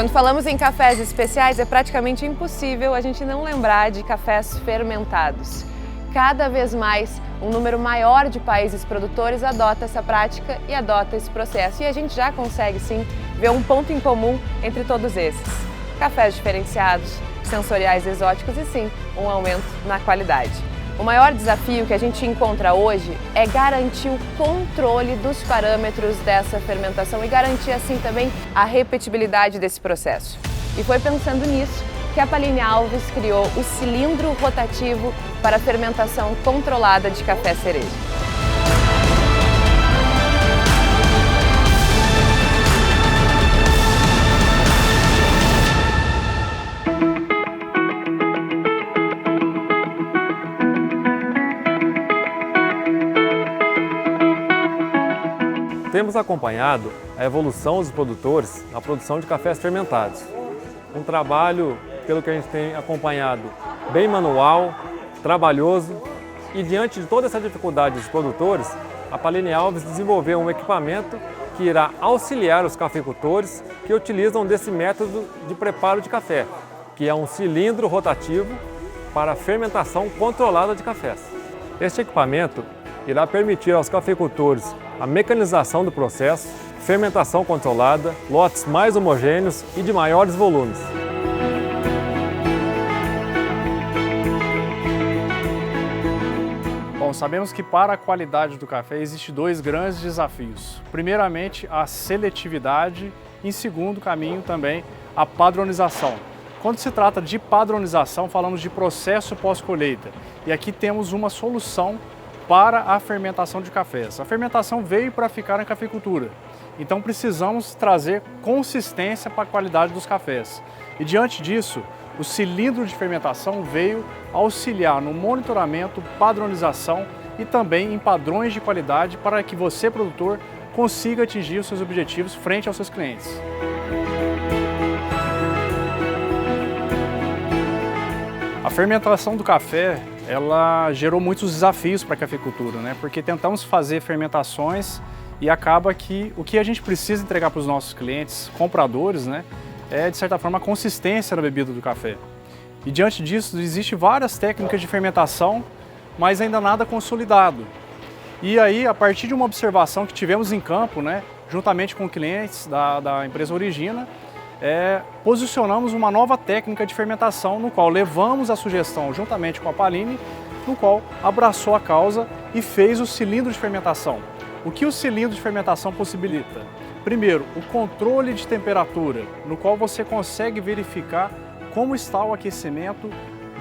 Quando falamos em cafés especiais, é praticamente impossível a gente não lembrar de cafés fermentados. Cada vez mais, um número maior de países produtores adota essa prática e adota esse processo. E a gente já consegue, sim, ver um ponto em comum entre todos esses. Cafés diferenciados, sensoriais exóticos e, sim, um aumento na qualidade. O maior desafio que a gente encontra hoje é garantir o controle dos parâmetros dessa fermentação e garantir, assim, também a repetibilidade desse processo. E foi pensando nisso que a Paline Alves criou o cilindro rotativo para a fermentação controlada de café cereja. Temos acompanhado a evolução dos produtores na produção de cafés fermentados. Um trabalho, pelo que a gente tem acompanhado, bem manual, trabalhoso, e diante de toda essa dificuldade dos produtores, a Paline Alves desenvolveu um equipamento que irá auxiliar os cafeicultores que utilizam desse método de preparo de café, que é um cilindro rotativo para a fermentação controlada de cafés. Este equipamento irá permitir aos cafeicultores a mecanização do processo, fermentação controlada, lotes mais homogêneos e de maiores volumes. Bom, sabemos que para a qualidade do café existem dois grandes desafios. Primeiramente, a seletividade e, em segundo caminho, também a padronização. Quando se trata de padronização, falamos de processo pós-colheita. E aqui temos uma solução para a fermentação de cafés. A fermentação veio para ficar na cafeicultura, então precisamos trazer consistência para a qualidade dos cafés. E diante disso, o cilindro de fermentação veio auxiliar no monitoramento, padronização e também em padrões de qualidade para que você, produtor, consiga atingir os seus objetivos frente aos seus clientes. A fermentação do café, ela gerou muitos desafios para a cafeicultura, né? Porque tentamos fazer fermentações e acaba que o que a gente precisa entregar para os nossos clientes, compradores, né, é de certa forma a consistência na bebida do café. E diante disso, existem várias técnicas de fermentação, mas ainda nada consolidado. E aí, a partir de uma observação que tivemos em campo, né, juntamente com clientes da empresa Origina, posicionamos uma nova técnica de fermentação, no qual levamos a sugestão juntamente com a Paline, no qual abraçou a causa e fez o cilindro de fermentação. O que o cilindro de fermentação possibilita? Primeiro, o controle de temperatura, no qual você consegue verificar como está o aquecimento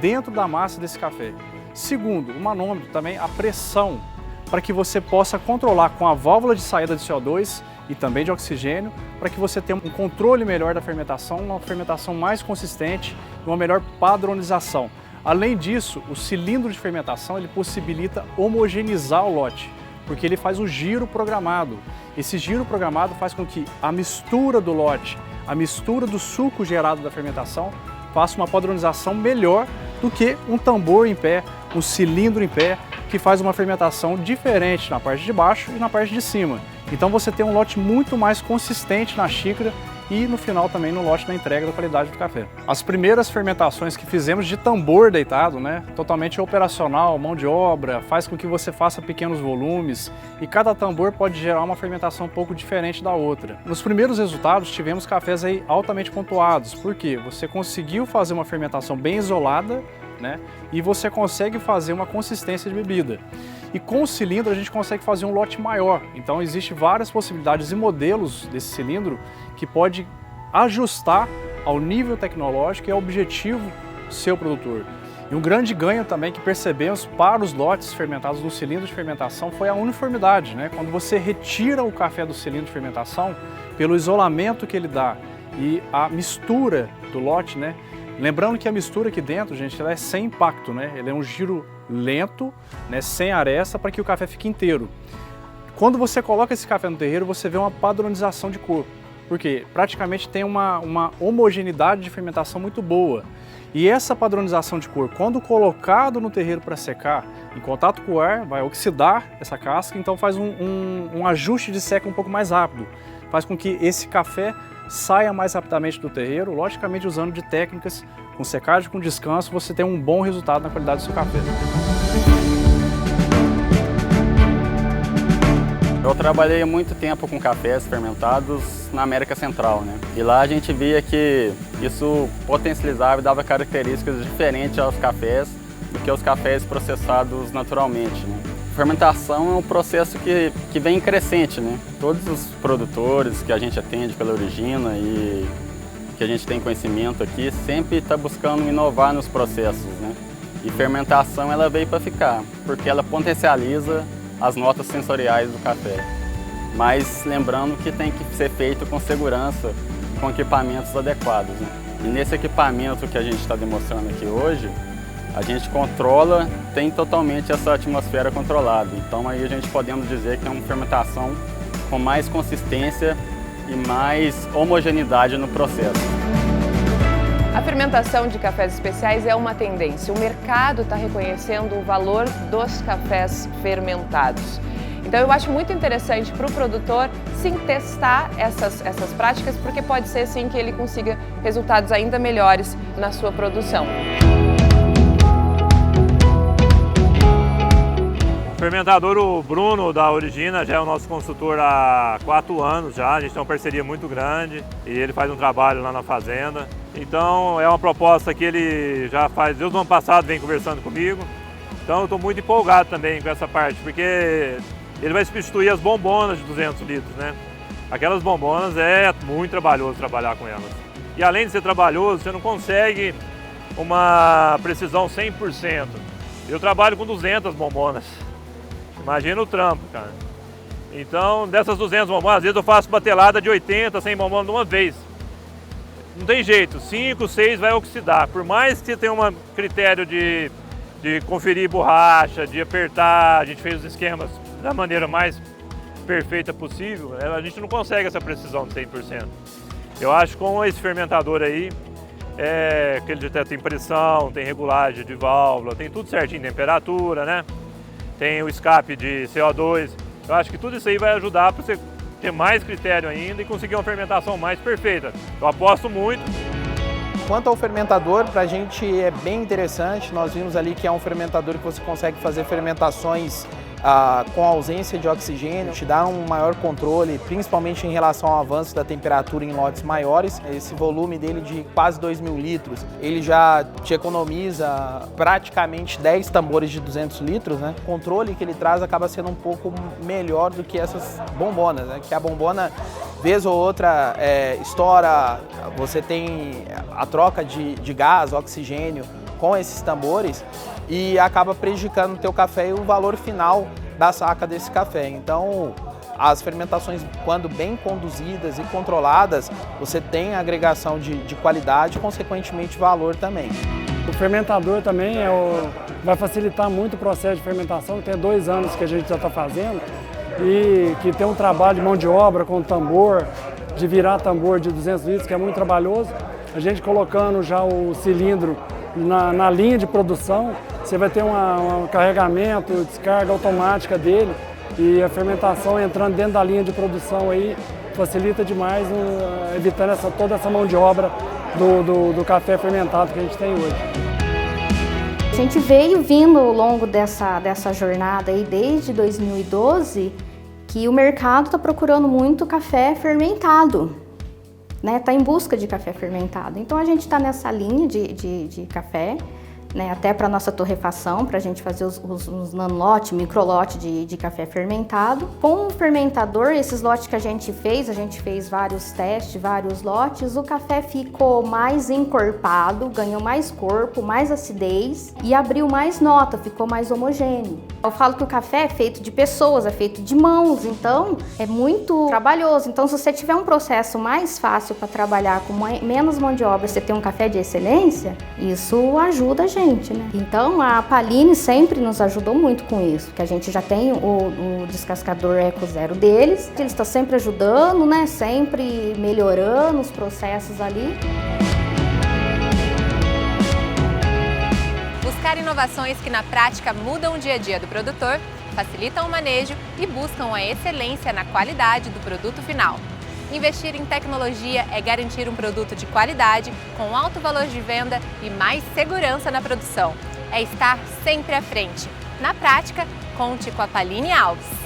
dentro da massa desse café. Segundo, o manômetro também, a pressão, para que você possa controlar com a válvula de saída de CO2 e também de oxigênio, para que você tenha um controle melhor da fermentação, uma fermentação mais consistente e uma melhor padronização. Além disso, o cilindro de fermentação ele possibilita homogeneizar o lote, porque ele faz o giro programado. Esse giro programado faz com que a mistura do lote, a mistura do suco gerado da fermentação, faça uma padronização melhor do que um tambor em pé, um cilindro em pé, que faz uma fermentação diferente na parte de baixo e na parte de cima. Então você tem um lote muito mais consistente na xícara e no final também no lote da entrega da qualidade do café. As primeiras fermentações que fizemos de tambor deitado, né, totalmente operacional, mão de obra, faz com que você faça pequenos volumes e cada tambor pode gerar uma fermentação um pouco diferente da outra. Nos primeiros resultados tivemos cafés aí altamente pontuados, porque você conseguiu fazer uma fermentação bem isolada, né, e você consegue fazer uma consistência de bebida. E com o cilindro a gente consegue fazer um lote maior, então existem várias possibilidades e modelos desse cilindro que pode ajustar ao nível tecnológico e ao objetivo do seu produtor. E um grande ganho também que percebemos para os lotes fermentados do cilindro de fermentação foi a uniformidade, né? Quando você retira o café do cilindro de fermentação, pelo isolamento que ele dá e a mistura do lote, né? Lembrando que a mistura aqui dentro, gente, ela é sem impacto, né? Ele é um giro lento, né? Sem aresta, para que o café fique inteiro. Quando você coloca esse café no terreiro, você vê uma padronização de cor, porque praticamente tem uma homogeneidade de fermentação muito boa. E essa padronização de cor, quando colocado no terreiro para secar, em contato com o ar, vai oxidar essa casca, então faz um ajuste de seca um pouco mais rápido. faz com que esse café saia mais rapidamente do terreiro, logicamente usando de técnicas com secagem, com descanso, você tem um bom resultado na qualidade do seu café. Eu trabalhei há muito tempo com cafés fermentados na América Central, né? E lá a gente via que isso potencializava e dava características diferentes aos cafés do que os cafés processados naturalmente, né? Fermentação é um processo que vem crescente, né? Todos os produtores que a gente atende pela Origina e que a gente tem conhecimento aqui sempre está buscando inovar nos processos, né? E fermentação ela veio para ficar, porque ela potencializa as notas sensoriais do café. Mas lembrando que tem que ser feito com segurança, com equipamentos adequados, né? E nesse equipamento que a gente está demonstrando aqui hoje, a gente controla, tem totalmente essa atmosfera controlada. Então aí a gente podemos dizer que é uma fermentação com mais consistência e mais homogeneidade no processo. A fermentação de cafés especiais é uma tendência. O mercado está reconhecendo o valor dos cafés fermentados. Então eu acho muito interessante para o produtor sim testar essas práticas, porque pode ser sim que ele consiga resultados ainda melhores na sua produção. O fermentador, o Bruno da Origina, já é o nosso consultor há 4 anos já, a gente tem uma parceria muito grande e ele faz um trabalho lá na fazenda. Então é uma proposta que ele já faz, desde o ano passado vem conversando comigo. Então eu estou muito empolgado também com essa parte, porque ele vai substituir as bombonas de 200 litros, né? Aquelas bombonas é muito trabalhoso trabalhar com elas. E além de ser trabalhoso, você não consegue uma precisão 100%. Eu trabalho com 200 bombonas. Imagina o trampo, cara. Então, dessas 200 bombonas, às vezes eu faço batelada de 80, 100 bombonas de uma vez. Não tem jeito, 5, 6 vai oxidar. Por mais que você tenha um critério de conferir borracha, de apertar, a gente fez os esquemas da maneira mais perfeita possível, a gente não consegue essa precisão de 100%. Eu acho que com esse fermentador aí, que ele tem pressão, tem regulagem de válvula, tem tudo certinho, temperatura, né? Tem o escape de CO2. Eu acho que tudo isso aí vai ajudar para você ter mais critério ainda e conseguir uma fermentação mais perfeita. Eu aposto muito. Quanto ao fermentador, para a gente é bem interessante. Nós vimos ali que é um fermentador que você consegue fazer fermentações com ausência de oxigênio, te dá um maior controle, principalmente em relação ao avanço da temperatura em lotes maiores. Esse volume dele de quase 2.000 litros, ele já te economiza praticamente 10 tambores de 200 litros, né? O controle que ele traz acaba sendo um pouco melhor do que essas bombonas, né? Que a bombona, vez ou outra, estoura, você tem a troca de gás, oxigênio com esses tambores, e acaba prejudicando o teu café e o valor final da saca desse café. Então, as fermentações, quando bem conduzidas e controladas, você tem agregação de qualidade e, consequentemente, valor também. O fermentador também vai facilitar muito o processo de fermentação, tem 2 anos que a gente já está fazendo, e que tem um trabalho de mão de obra com tambor, de virar tambor de 200 litros, que é muito trabalhoso. A gente colocando já o cilindro na linha de produção, você vai ter um carregamento, descarga automática dele, e a fermentação entrando dentro da linha de produção aí facilita demais, evitando toda essa mão de obra do café fermentado que a gente tem hoje. A gente veio vindo ao longo dessa jornada aí desde 2012 que o mercado está procurando muito café fermentado. Está em busca de café fermentado. Então a gente está nessa linha de café, né, até para a nossa torrefação, para a gente fazer os nanolote, microlote de café fermentado. Com o fermentador, esses lotes que a gente fez vários testes, vários lotes, o café ficou mais encorpado, ganhou mais corpo, mais acidez e abriu mais nota, ficou mais homogêneo. Eu falo que o café é feito de pessoas, é feito de mãos, então é muito trabalhoso. Então, se você tiver um processo mais fácil para trabalhar com menos mão de obra, você tem um café de excelência, isso ajuda a gente, né? Então, a Paline sempre nos ajudou muito com isso, que a gente já tem o descascador Eco Zero deles, eles estão sempre ajudando, né? Sempre melhorando os processos ali. Buscar inovações que na prática mudam o dia a dia do produtor, facilitam o manejo e buscam a excelência na qualidade do produto final. Investir em tecnologia é garantir um produto de qualidade, com alto valor de venda e mais segurança na produção. É estar sempre à frente. Na prática, conte com a Paline Alves.